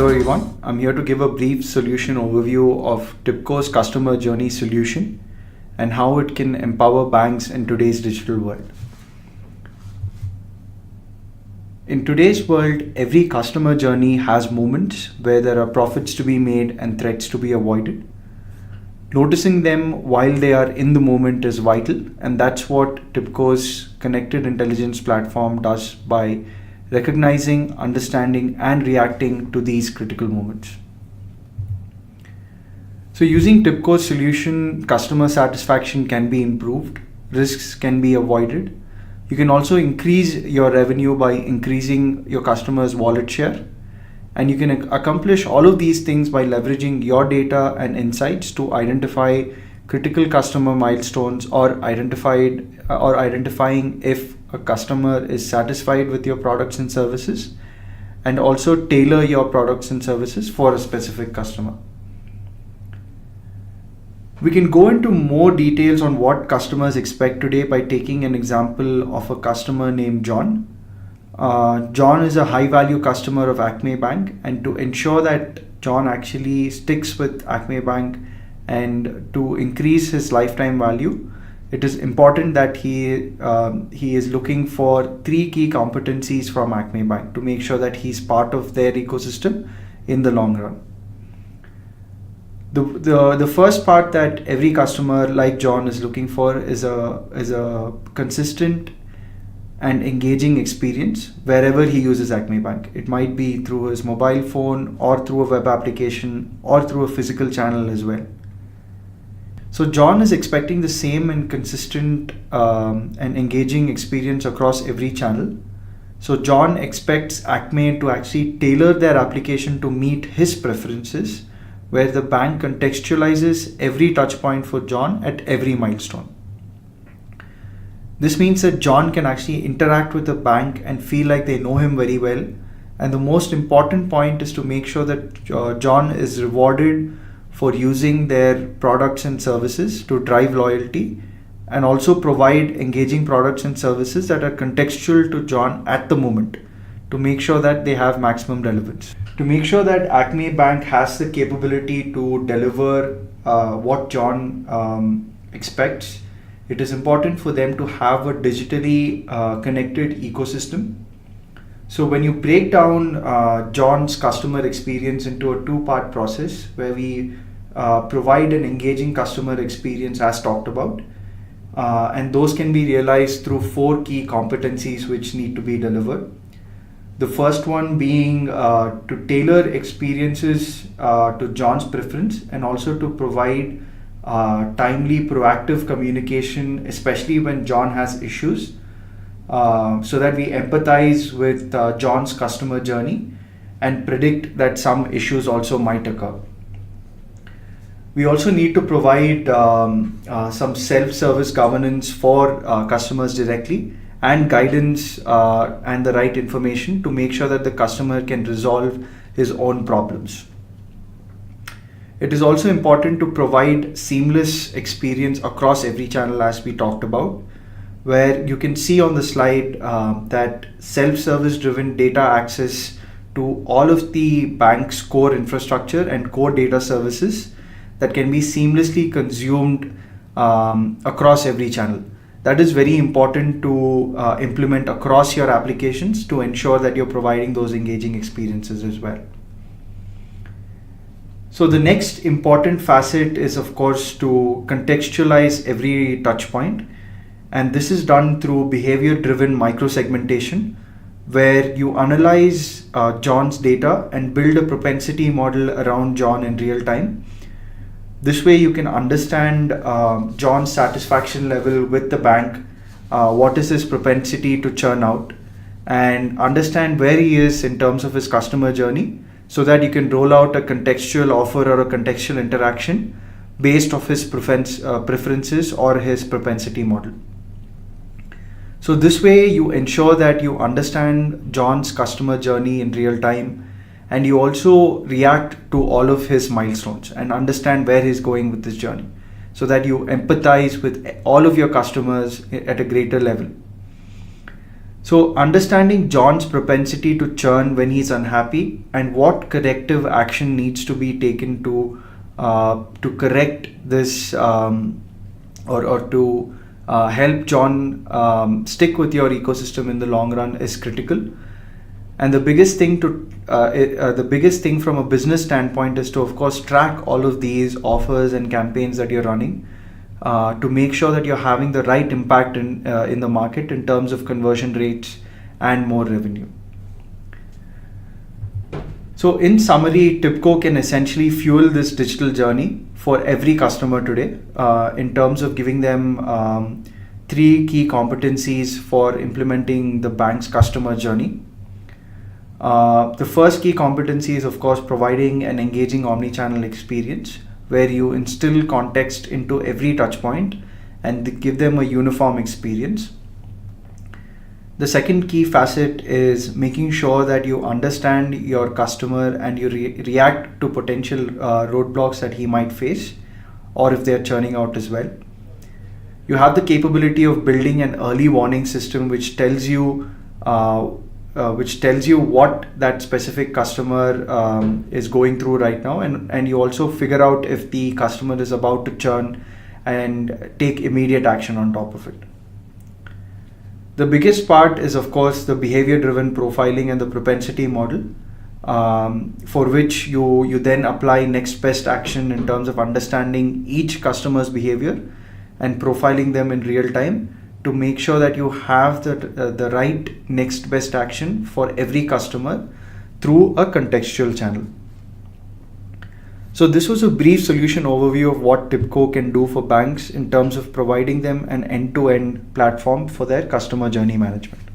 Hello everyone, I'm here to give a brief solution overview of TIBCO's customer journey solution and how it can empower banks in today's digital world. In today's world, every customer journey has moments where there are profits to be made and threats to be avoided. Noticing them while they are in the moment is vital, and that's what TIBCO's connected intelligence platform does by recognizing, understanding, and reacting to these critical moments. So using TIBCO's solution, customer satisfaction can be improved, risks can be avoided. You can also increase your revenue by increasing your customers' wallet share. And you can accomplish all of these things by leveraging your data and insights to identify critical customer milestones or identifying if a customer is satisfied with your products and services, and also tailor your products and services for a specific customer. We can go into more details on what customers expect today by taking an example of a customer named John. John is a high value customer of Acme Bank, and to ensure that John actually sticks with Acme Bank and to increase his lifetime value, it is important that he is looking for 3 key competencies from Acme Bank to make sure that he's part of their ecosystem in the long run. The first part that every customer like John is looking for is a consistent and engaging experience wherever he uses Acme Bank. It might be through his mobile phone or through a web application or through a physical channel as well. So John is expecting the same and consistent and engaging experience across every channel. So John expects Acme to actually tailor their application to meet his preferences, where the bank contextualizes every touch point for John at every milestone. This means that John can actually interact with the bank and feel like they know him very well. And the most important point is to make sure that John is rewarded for using their products and services to drive loyalty, and also provide engaging products and services that are contextual to John at the moment to make sure that they have maximum relevance. To make sure that Acme Bank has the capability to deliver what John expects, it is important for them to have a digitally connected ecosystem. So when you break down John's customer experience into a 2-part process, where we provide an engaging customer experience as talked about, and those can be realized through 4 key competencies which need to be delivered. The first one being to tailor experiences to John's preference, and also to provide timely, proactive communication, especially when John has issues, so that we empathize with John's customer journey and predict that some issues also might occur. We also need to provide some self-service governance for customers directly, and guidance and the right information to make sure that the customer can resolve his own problems. It is also important to provide seamless experience across every channel, as we talked about, where you can see on the slide that self-service driven data access to all of the bank's core infrastructure and core data services that can be seamlessly consumed across every channel. That is very important to implement across your applications to ensure that you're providing those engaging experiences as well. So the next important facet is, of course, to contextualize every touch point. And this is done through behavior-driven micro-segmentation, where you analyze John's data and build a propensity model around John in real time. This way you can understand John's satisfaction level with the bank, what is his propensity to churn out, and understand where he is in terms of his customer journey, so that you can roll out a contextual offer or a contextual interaction based off his preferences or his propensity model. So this way you ensure that you understand John's customer journey in real time, and you also react to all of his milestones and understand where he's going with this journey, so that you empathize with all of your customers at a greater level. So, understanding John's propensity to churn when he's unhappy and what corrective action needs to be taken to correct this, or to help John stick with your ecosystem in the long run is critical. And the biggest thing the biggest thing from a business standpoint is to, of course, track all of these offers and campaigns that you're running, to make sure that you're having the right impact in the market in terms of conversion rates and more revenue. So in summary, TIBCO can essentially fuel this digital journey for every customer today, in terms of giving them 3 key competencies for implementing the bank's customer journey. The first key competency is, of course, providing an engaging omni-channel experience where you instill context into every touch point and give them a uniform experience. The second key facet is making sure that you understand your customer and you react to potential roadblocks that he might face, or if they're churning out as well. You have the capability of building an early warning system which tells you what that specific customer is going through right now, and you also figure out if the customer is about to churn and take immediate action on top of it. The biggest part is, of course, the behavior-driven profiling and the propensity model, for which you then apply next best action in terms of understanding each customer's behavior and profiling them in real time to make sure that you have the right next best action for every customer through a contextual channel. So this was a brief solution overview of what TIBCO can do for banks in terms of providing them an end-to-end platform for their customer journey management.